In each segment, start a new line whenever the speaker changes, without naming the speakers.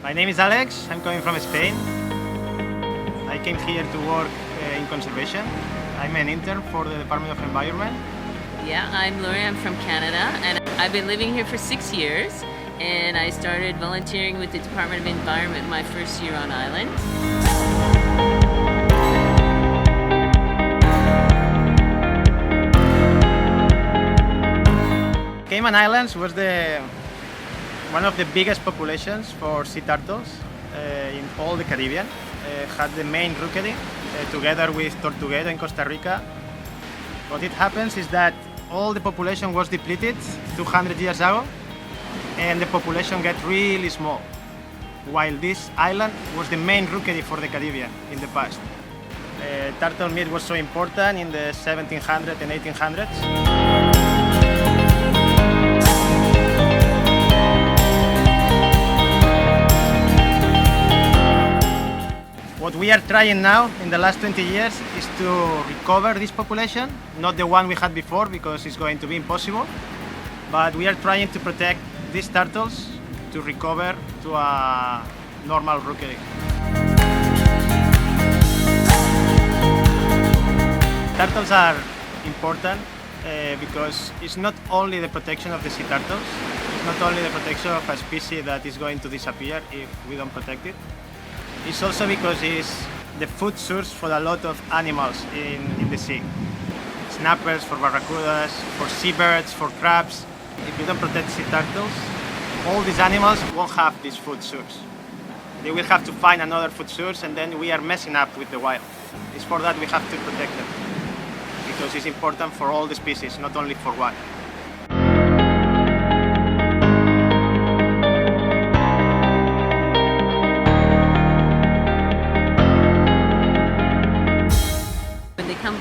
My name is Alex. I'm coming from Spain. I came here to work in conservation. I'm an intern for the Department of Environment.
Yeah, I'm Lori. I'm from Canada, and I've been living here for 6 years. And I started volunteering with the Department of Environment my first year on island.
Cayman Islands was one of the biggest populations for sea turtles in all the Caribbean. Had the main rookery together with Tortuguero in Costa Rica. What it happens is that all the population was depleted 200 years ago, and the population got really small, while this island was the main rookery for the Caribbean in the past. Turtle meat was so important in the 1700s and 1800s. What we are trying now in the last 20 years is to recover this population, not the one we had before because it's going to be impossible, but we are trying to protect these turtles to recover to a normal rookery. Turtles are important because it's not only the protection of the sea turtles, it's not only the protection of a species that is going to disappear if we don't protect it. It's also because it's the food source for a lot of animals in the sea. Snappers, for barracudas, for seabirds, for crabs. If you don't protect sea turtles, all these animals won't have this food source. They will have to find another food source, and then we are messing up with the wild. It's for that we have to protect them, because it's important for all the species, not only for one.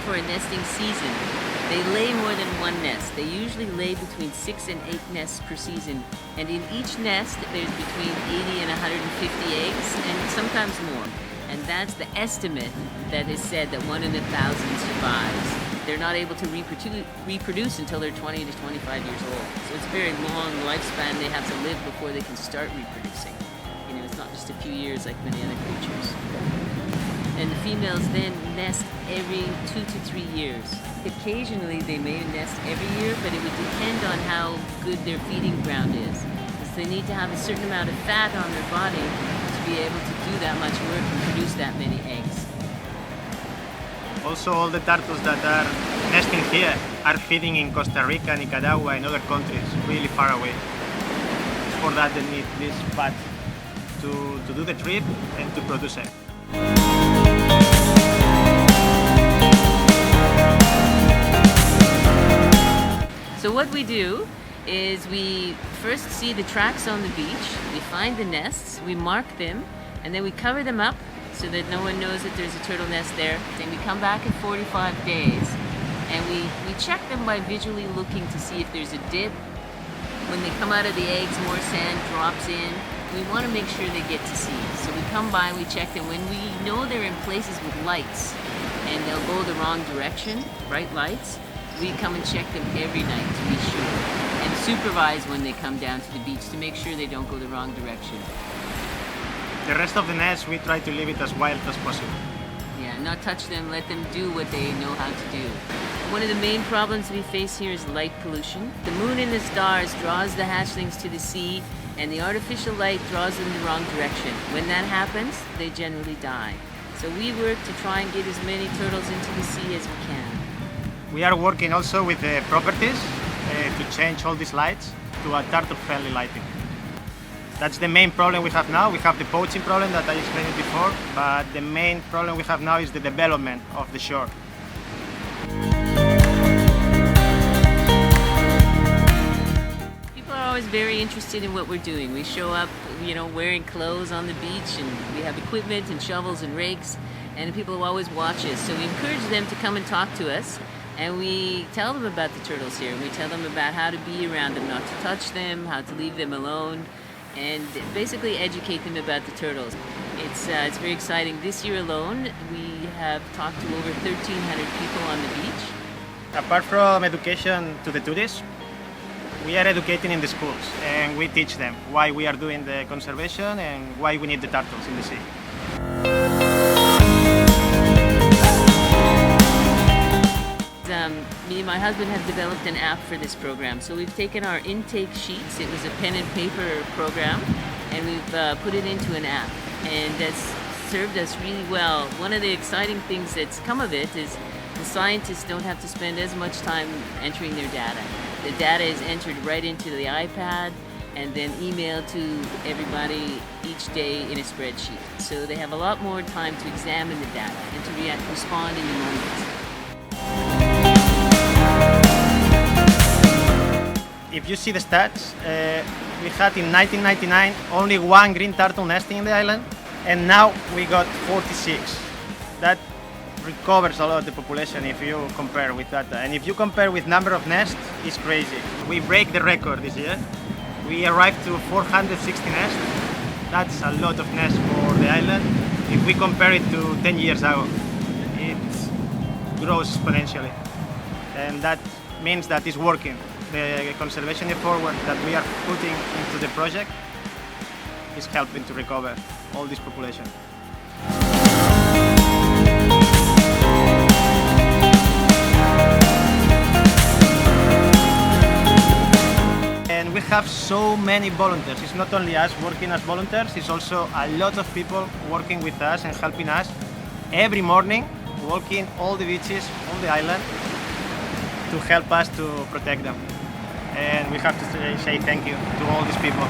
For a nesting season, they lay more than one nest. They usually lay between 6 and 8 nests per season, and in each nest there's between 80 and 150 eggs, and sometimes more. And that's the estimate that is said that 1 in 1,000 survives. They're not able to reproduce until they're 20 to 25 years old. So it's a very long lifespan they have to live before they can start reproducing. It's not just a few years like many other creatures. And the females then nest every 2 to 3 years. Occasionally they may nest every year, but it would depend on how good their feeding ground is. Because they need to have a certain amount of fat on their body to be able to do that much work and produce that many eggs.
Also, all the turtles that are nesting here are feeding in Costa Rica, Nicaragua, and other countries really far away. For that they need this fat to do the trip and to produce eggs.
So what we do is we first see the tracks on the beach, we find the nests, we mark them, and then we cover them up so that no one knows that there's a turtle nest there. Then we come back in 45 days and we check them by visually looking to see if there's a dip. When they come out of the eggs, more sand drops in. We want to make sure they get to see. So we come by, we check them. When we know they're in places with lights and they'll go the wrong direction, bright lights, we come and check them every night to be sure, and supervise when they come down to the beach to make sure they don't go the wrong direction.
The rest of the nest we try to leave it as wild as possible.
Yeah, not touch them, let them do what they know how to do. One of the main problems we face here is light pollution. The moon and the stars draws the hatchlings to the sea, and the artificial light draws them the wrong direction. When that happens, they generally die. So we work to try and get as many turtles into the sea as we can.
We are working also with the properties to change all these lights to a turtle-friendly lighting. That's the main problem we have now. We have the poaching problem that I explained before, but the main problem we have now is the development of the shore.
People are always very interested in what we're doing. We show up, wearing clothes on the beach, and we have equipment and shovels and rakes, and people always watch us. So we encourage them to come and talk to us. And we tell them about the turtles here. We tell them about how to be around them, not to touch them, how to leave them alone, and basically educate them about the turtles. It's very exciting. This year alone, we have talked to over 1,300 people on the beach.
Apart from education to the tourists, we are educating in the schools, and we teach them why we are doing the conservation and why we need the turtles in the sea.
Me and my husband have developed an app for this program. So we've taken our intake sheets, it was a pen and paper program, and we've put it into an app. And that's served us really well. One of the exciting things that's come of it is the scientists don't have to spend as much time entering their data. The data is entered right into the iPad and then emailed to everybody each day in a spreadsheet. So they have a lot more time to examine the data and to respond in the moment.
If you see the stats, we had in 1999 only one green turtle nesting in the island, and now we got 46. That recovers a lot of the population if you compare with that. And if you compare with number of nests, it's crazy. We break the record this year. We arrived to 460 nests. That's a lot of nests for the island. If we compare it to 10 years ago, it grows exponentially. And that means that it's working. The conservation effort that we are putting into the project is helping to recover all this population. And we have so many volunteers. It's not only us working as volunteers, it's also a lot of people working with us and helping us every morning, walking all the beaches, all the island, to help us to protect them. And we have to say thank you to all these people.